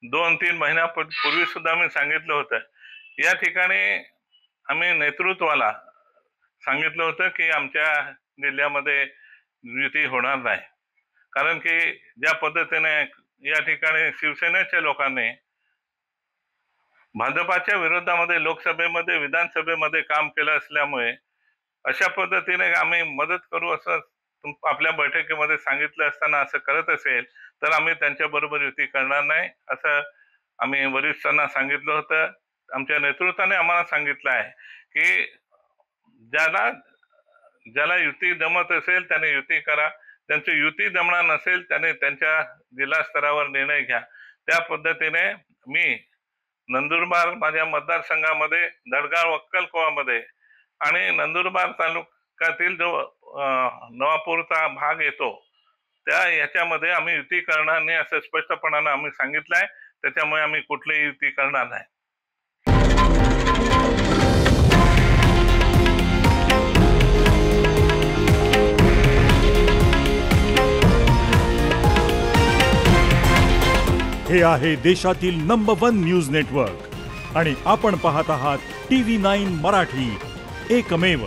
2-3 महिन्यापूर्वी सुद्धा मी सांगितलं होतं. या ठिकाणी आम्ही नेतृत्वाला सांगितलं होतं की आमच्या जिल्ह्यामध्ये युती होणार नाही. कारण की ज्या पद्धतीने या ठिकाणी शिवसेनेच्या लोकांनी भाजपाच्या विरोधामध्ये लोकसभेमध्ये, विधानसभेमध्ये काम केलं असल्यामुळे अशा पद्धतीने आम्ही मदत करू असं आपल्या बैठकीमध्ये सांगितलं असताना असं करत असेल, तर आम्ही त्यांच्याबरोबर युती करणार नाही, असं आम्ही वरिष्ठांना सांगितलं होतं. आमच्या नेतृत्वाने आम्हाला सांगितलं आहे, की ज्याला ज्याला युती जमत असेल त्याने युती करा. त्यांची युती जमणार नसेल त्याने त्यांच्या जिल्हा स्तरावर निर्णय घ्या. त्या पद्धतीने मी नंदुरबार माझ्या मतदारसंघामध्ये, दडगाव अक्कलकोवामध्ये आणि नंदुरबार तालुक्यातील जो नवापूरचा भाग येतो, त्या याच्यामध्ये आम्ही युती करणार नाही असं स्पष्टपणानं आम्ही सांगितलं आहे. त्याच्यामुळे आम्ही कुठलीही युती करणार नाही. हे आहे देशातील नंबर 1 न्यूज नेटवर्क आणि आपण पाहत आहात TV9 मराठी, एकमेव.